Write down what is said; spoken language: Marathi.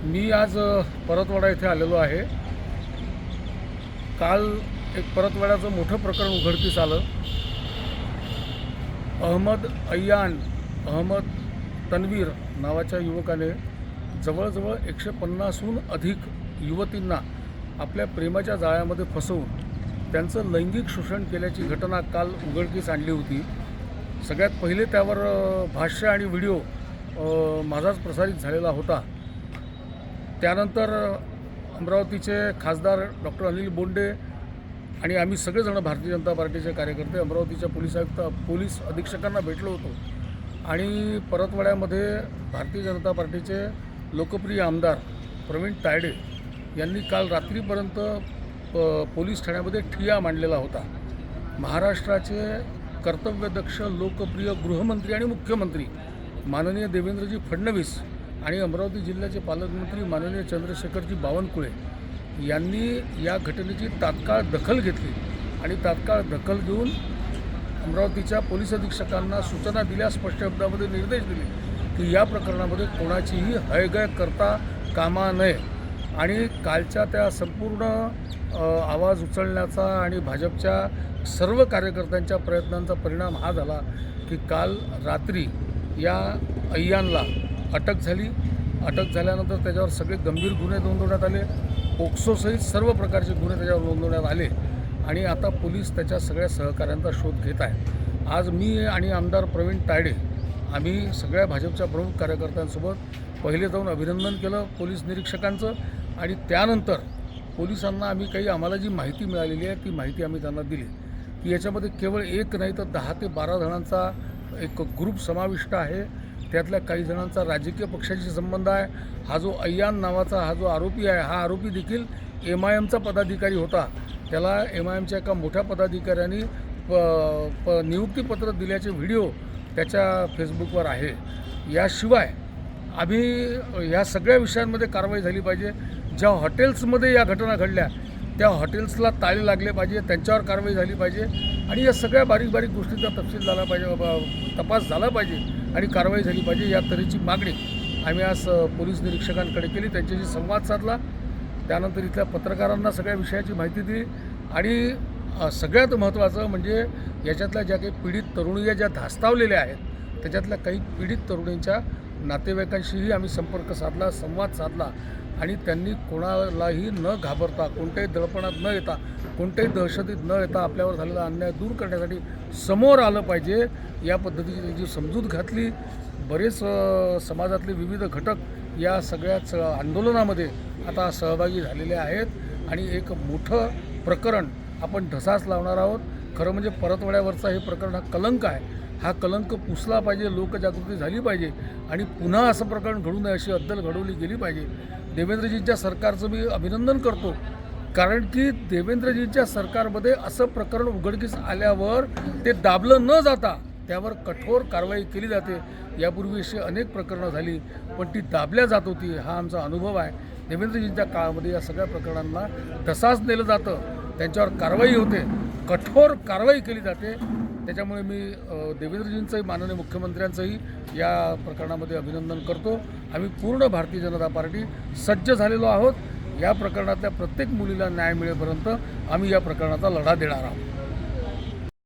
मी आज परतवाडा येथे आलेलो आहे। काल एक परतवाड्याचं मोठं प्रकरण उघडकीस आलं। अहमद तन्वीर नावाच्या युवकाने जवळजवळ 150हून अधिक युवतींना आपल्या प्रेमाच्या जाळ्यामध्ये फसवून त्यांचं लैंगिक शोषण केल्याची घटना काल उघडकीस आणली होती। सगळ्यात पहिले त्यावर भाष्य आणि व्हिडिओ माझाच प्रसारित झालेला होता। त्यानंतर अमरावतीचे खासदार डॉक्टर अनिल बोंडे आणि आम्ही सगळेजण भारतीय जनता पार्टीचे कार्यकर्ते अमरावतीच्या पोलीस अधीक्षकांना भेटलो होतो आणि परतवाड्यामध्ये भारतीय जनता पार्टीचे लोकप्रिय आमदार प्रवीण तायडे यांनी काल रात्रीपर्यंत पोलीस ठाण्यामध्ये ठिय्या मांडलेला होता। महाराष्ट्राचे कर्तव्यदक्ष लोकप्रिय गृहमंत्री आणि मुख्यमंत्री माननीय देवेंद्रजी फडणवीस आणि अमरावती जिल्ह्याचे पालकमंत्री माननीय चंद्रशेखरजी बावनकुळे यांनी या घटनेची तात्काळ दखल घेतली आणि तात्काळ दखल घेऊन अमरावतीच्या पोलीस अधीक्षकांना सूचना दिल्या, स्पष्ट शब्दामध्ये निर्देश दिले की या प्रकरणामध्ये कोणाचीही हयगय करता कामा नये। आणि कालच्या त्या संपूर्ण आवाज उचलण्याचा आणि भाजपच्या सर्व कार्यकर्त्यांच्या प्रयत्नांचा परिणाम हा झाला की काल रात्री या अय्यांला अटक झाली। अटक झाल्यानंतर त्याच्यावर सगळे गंभीर गुन्हे नोंदवण्यात आले, पोक्सोसहित सर्व प्रकारचे गुन्हे त्याच्यावर नोंदवण्यात आले आणि आता पोलीस त्याच्या सगळ्या सहकाऱ्यांचा शोध घेत आहे। आज मी आणि आमदार प्रवीण तायडे आम्ही सगळ्या भाजपच्या प्रमुख कार्यकर्त्यांसोबत पहिले जाऊन अभिनंदन केलं पोलीस निरीक्षकांचं आणि त्यानंतर पोलिसांना आम्हाला जी माहिती मिळालेली आहे ती माहिती आम्ही त्यांना दिली की याच्यामध्ये केवळ एक नाही तर 10 ते 12 जणांचा एक ग्रुप समाविष्ट आहे। त्यातल्या काही जणांचा राजकीय पक्षाशी संबंध आहे। हा जो अय्यान नावाचा हा जो आरोपी आहे हा आरोपी देखील MIMचा पदाधिकारी होता। त्याला MIMच्या एका मोठ्या पदाधिकाऱ्यांनी नियुक्तीपत्र दिल्याचे व्हिडिओ त्याच्या फेसबुकवर आहे। याशिवाय आम्ही या सगळ्या विषयांमध्ये कारवाई झाली पाहिजे। ज्या हॉटेल्समध्ये या घटना घडल्या त्या हॉटेल्सला ताळे लागले पाहिजे, त्यांच्यावर कारवाई झाली पाहिजे आणि या सगळ्या बारीक बारीक गोष्टींचा तपशील झाला पाहिजे, तपास झाला पाहिजे आणि कारवाई झाली पाहिजे। या तऱ्हेची मागणी आम्ही आज पोलीस निरीक्षकांकडे केली, त्यांच्याशी संवाद साधला। त्यानंतर इथल्या पत्रकारांना सगळ्या विषयाची माहिती दिली आणि सगळ्यात महत्त्वाचं म्हणजे याच्यातल्या ज्या काही पीडित तरुणी ज्या धास्तावलेल्या आहेत त्याच्यातल्या काही पीडित तरुणींच्या नातेवाईकांशीही आम्ही संपर्क साधला, संवाद साधला आणि त्यांनी कोणालाही न घाबरता, कोणत्याही दडपणात न येता, कोणत्याही दहशतीत न येता आपल्यावर झालेला अन्याय दूर करण्यासाठी समोर आलं पाहिजे या पद्धतीची त्यांची समजूत घातली। बरेच समाजातले विविध घटक या सगळ्याच आंदोलनामध्ये आता सहभागी झालेले आहेत आणि एक मोठं प्रकरण आपण ढसास लावणार आहोत। खरं म्हणजे परतवाड्यावरचा हे प्रकरण हा कलंक आहे, हा कलंक पुसला पाहिजे, लोकजागृती झाली पाहिजे आणि पुन्हा असं प्रकरण घडू नये अशी अद्दल घडवली गेली पाहिजे। देवेंद्रजींच्या सरकारचं मी अभिनंदन करतो कारण की देवेंद्रजींच्या सरकारमध्ये असं प्रकरण उघडकीस आल्यावर ते दाबलं न जाता त्यावर कठोर कारवाई केली जाते। यापूर्वी अशी अनेक प्रकरणं झाली पण ती दाबल्या जात होती, हा आमचा अनुभव आहे। देवेंद्रजींच्या काळामध्ये या सगळ्या प्रकरणांना ढसास नेलं जातं, त्यांच्यावर कारवाई होते, कठोर कारवाई केली जाते। त्याच्यामुळे मी देवेंद्रजींचंही माननीय मुख्यमंत्र्यांचंही या प्रकरणामध्ये अभिनंदन करतो। आम्ही पूर्ण भारतीय जनता पार्टी सज्ज झालेलो आहोत। या प्रकरणातल्या प्रत्येक मुलीला न्याय मिळेपर्यंत आम्ही या प्रकरणाचा लढा देणार आहोत।